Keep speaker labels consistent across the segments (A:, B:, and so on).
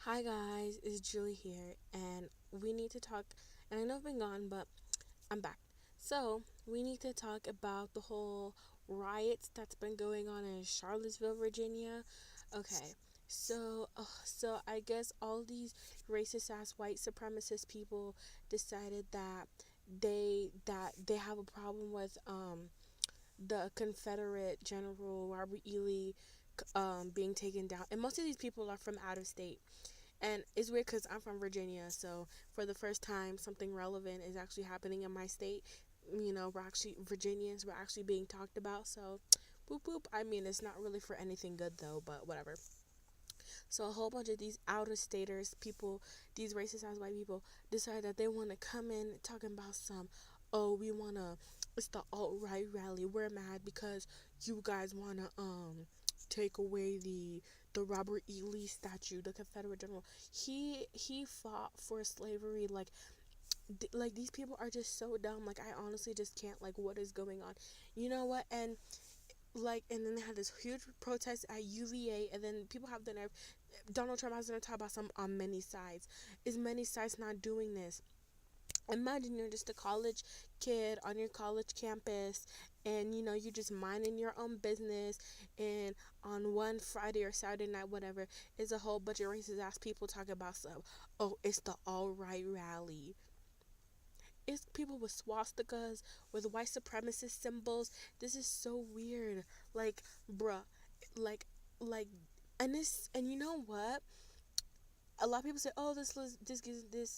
A: Hi guys, it's Julie here, and we need to talk. And I know I've been gone, but I'm back. So we need to talk about the whole riots that's been going on in Charlottesville, Virginia. Okay, so I guess all these racist ass white supremacist people decided that they have a problem with the Confederate General Robert E. Lee being taken down, and most of these people are from out of state. And it's weird because I'm from Virginia, so for the first time, something relevant is actually happening in my state. We're actually Virginians, we're actually being talked about. So, boop boop. I mean, it's not really for anything good though, but whatever. So, a whole bunch of these out of staters people, these racist ass white people, decide that they want to come in talking about some, oh, we want to, it's the alt right rally. We're mad because you guys want to, take away the Robert E. Lee statue, the Confederate general. He fought for slavery. Like these people are just so dumb. Like, I honestly just can't. Like, what is going on? You know what? And then they had this huge protest at UVA, and then people have the nerve. Donald Trump has to talk about some on many sides. Is many sides not doing this? Imagine you're just a college kid on your college campus, and you're just minding your own business, and on one Friday or Saturday night, whatever, is a whole bunch of racist ass people talking about stuff. Oh, it's the all right rally. It's people with swastikas, with white supremacist symbols. This is so weird. Like, bruh, like like and you know what, a lot of people say, "Oh, this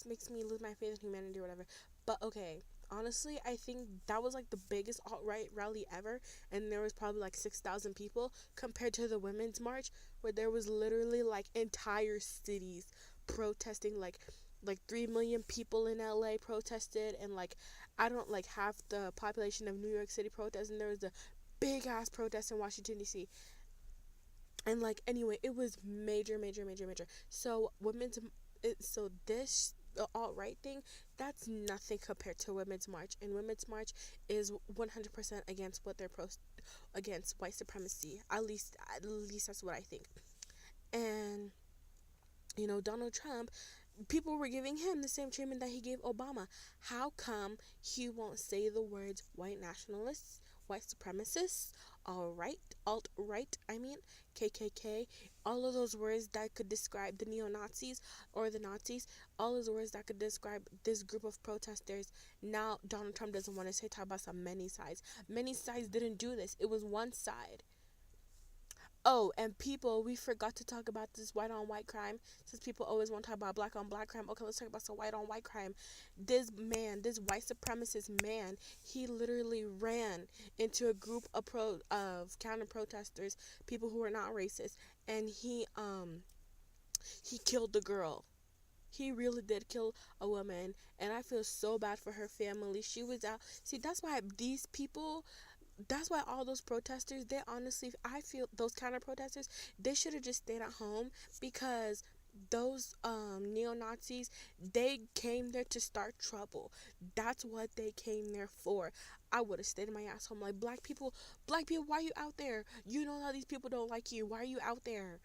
A: makes me lose my faith in humanity or whatever." But okay, honestly, I think that was like the biggest alt right rally ever, and there was probably like 6,000 people compared to the Women's March, where there was literally like entire cities protesting. Like 3 million people in LA protested, and like I don't like half the population of New York City protesting. There was a big ass protest in Washington D.C. And like anyway, it was major, major, major, major. So so this the alt right thing, that's nothing compared to Women's March. And Women's March is 100% against what they're against white supremacy. At least that's what I think. And Donald Trump, people were giving him the same treatment that he gave Obama. How come he won't say the words white nationalists, white supremacists, alt right, KKK, all of those words that could describe the neo Nazis or the Nazis, all those words that could describe this group of protesters. Now, Donald Trump doesn't want to say, talk about some many sides. Many sides didn't do this, it was one side. Oh, and people, we forgot to talk about this white on white crime. Since people always want to talk about black on black crime, okay, let's talk about some white on white crime. This white supremacist man, he literally ran into a group of counter protesters, people who were not racist, and he killed the girl. He really did kill a woman, and I feel so bad for her family. She was out. See, that's why all those protesters, they honestly, I feel those counter protesters, they should have just stayed at home, because those neo-Nazis, they came there to start trouble. That's what they came there for. I would have stayed in my ass home. Like, black people, why are you out there? You know that these people don't like you. Why are you out there?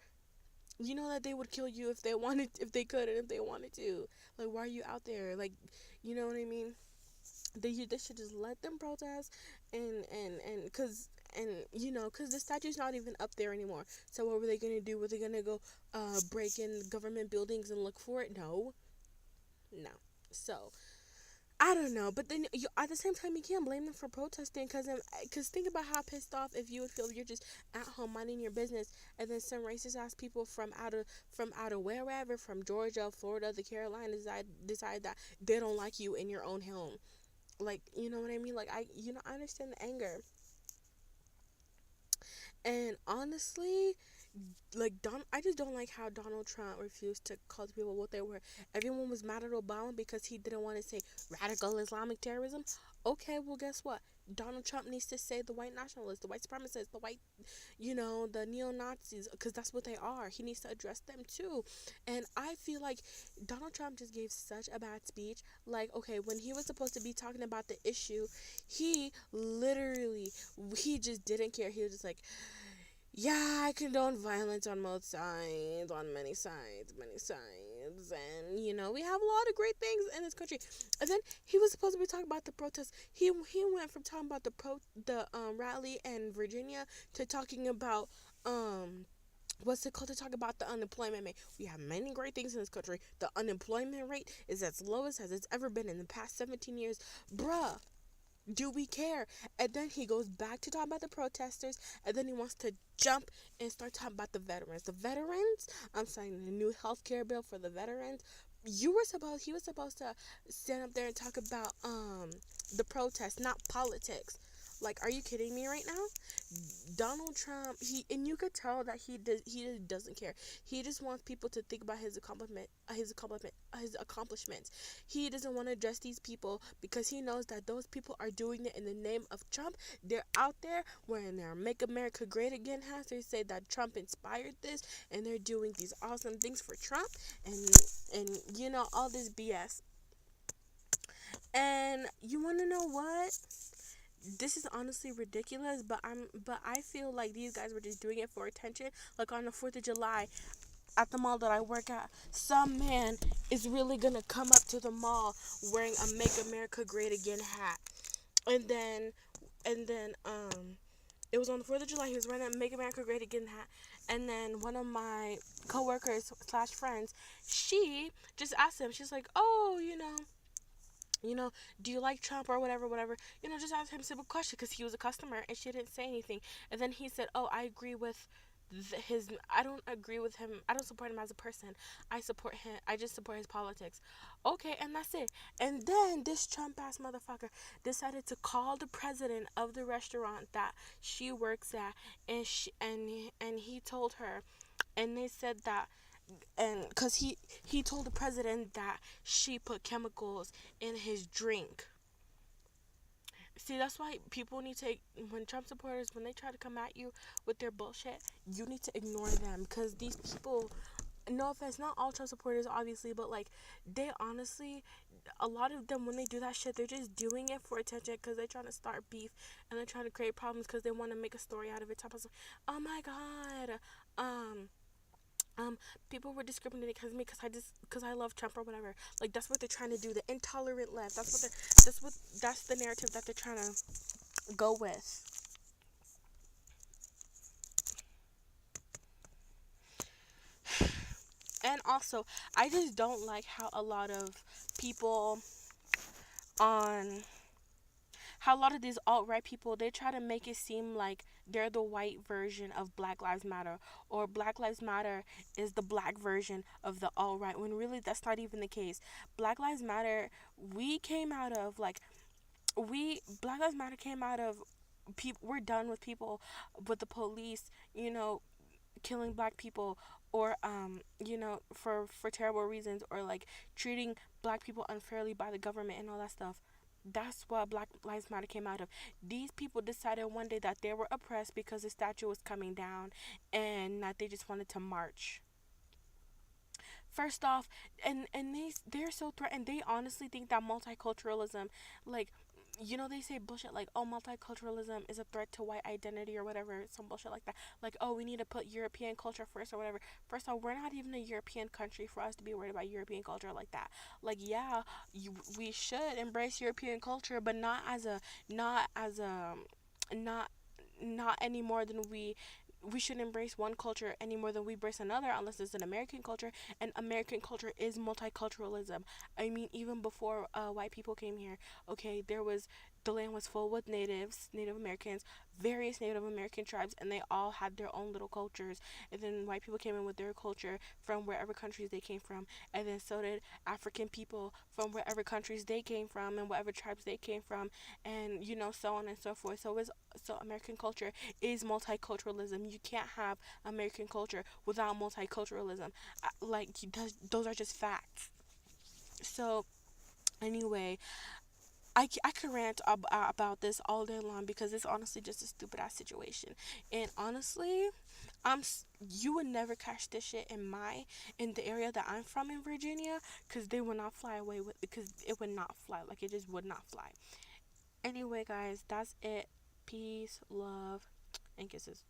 A: You know that they would kill you if they wanted, if they could, and if they wanted to. Like, why are you out there? Like, you know what I mean? They should just let them protest, and because the statue's not even up there anymore. So what were they gonna do? Were they gonna go break in government buildings and look for it? No. No. So I don't know, but then at the same time, you can't blame them for protesting, because think about how pissed off if you would feel, you're just at home minding your business, and then some racist ass people from out of wherever, from Georgia, Florida, the Carolinas, decide that they don't like you in your own home. Like, you know what I mean? Like, I understand the anger. And honestly, like, I just don't like how Donald Trump refused to call the people what they were. Everyone was mad at Obama because he didn't want to say radical Islamic terrorism. Okay, well, guess what? Donald Trump needs to say the white nationalists, the white supremacists, the white, the neo-Nazis, because that's what they are. He needs to address them too. And I feel like Donald Trump just gave such a bad speech. Like, okay, when he was supposed to be talking about the issue, he literally, he just didn't care. He was just like, Yeah, I condone violence on both sides, on many sides, many sides, and we have a lot of great things in this country. And then he was supposed to be talking about the protests. He went from talking about the rally in Virginia to talking about what's it called, to talk about the unemployment rate. We have many great things in this country. The unemployment rate is as lowest as it's ever been in the past 17 years, bruh. Do we care? And then he goes back to talk about the protesters, and then he wants to jump and start talking about the veterans. The veterans, I'm signing a new health care bill for the veterans. He was supposed to stand up there and talk about the protests, not politics. Like, are you kidding me right now? Donald Trump, and you could tell that he just doesn't care. He just wants people to think about his accomplishments. He doesn't want to address these people because he knows that those people are doing it in the name of Trump. They're out there wearing their "Make America Great Again" hats. They say that Trump inspired this, and they're doing these awesome things for Trump, and all this BS. And you want to know what? This is honestly ridiculous, but I feel like these guys were just doing it for attention. Like on the 4th of July at the mall that I work at, some man is really gonna come up to the mall wearing a "Make America Great Again" hat. And then it was on the 4th of July, he was wearing a "Make America Great Again" hat. And then one of my coworkers slash friends, she just asked him, she's like, "Oh, do you like Trump or whatever, whatever?" Just ask him a simple question because he was a customer and she didn't say anything. And then he said, "Oh, I agree with I don't agree with him. I don't support him as a person. I support him. I just support his politics." Okay, and that's it. And then this Trump ass motherfucker decided to call the president of the restaurant that she works at, and he told her, and they said that, and because he told the president that she put chemicals in his drink. See, that's why people need to, when Trump supporters, when they try to come at you with their bullshit, you need to ignore them, because these people, no offense, not all Trump supporters obviously, but like, they honestly, a lot of them, when they do that shit, they're just doing it for attention because they're trying to start beef, and they're trying to create problems because they want to make a story out of it. Type of, oh my god, um people were discriminating because of me because I love Trump or whatever. Like, that's what they're trying to do. The intolerant left. That's the narrative that they're trying to go with. And also, I just don't like people on how a lot of these alt-right people, they try to make it seem like they're the white version of Black Lives Matter, or Black Lives Matter is the black version of the alt-right, when really that's not even the case. Black Lives Matter, we came out of like we Black Lives Matter came out of people. We're done with people, with the police, killing black people, or for terrible reasons, or like treating black people unfairly by the government and all that stuff. That's what Black Lives Matter came out of. These people decided one day that they were oppressed because the statue was coming down, and that they just wanted to march. First off, and they're so threatened. They honestly think that multiculturalism, like, they say bullshit like, "Oh, multiculturalism is a threat to white identity," or whatever, some bullshit like that. Like, "Oh, we need to put European culture first," or whatever. First off, we're not even a European country for us to be worried about European culture like that. Like, yeah, we should embrace European culture, but not not any more than we should embrace one culture any more than we embrace another, unless it's an American culture. And American culture is multiculturalism. I mean, even before white people came here, okay, the land was full with Native Americans, various Native American tribes, and they all had their own little cultures. And then white people came in with their culture from wherever countries they came from, and then so did African people from wherever countries they came from and whatever tribes they came from, and so on and so forth. So American culture is multiculturalism. You can't have American culture without multiculturalism. Like, those are just facts. So anyway, I could rant about this all day long because it's honestly just a stupid ass situation. And honestly, you would never catch this shit in the area that I'm from in Virginia, because they would not fly away with, because it would not fly. Like, it just would not fly. Anyway, guys, that's it. Peace, love, and kisses.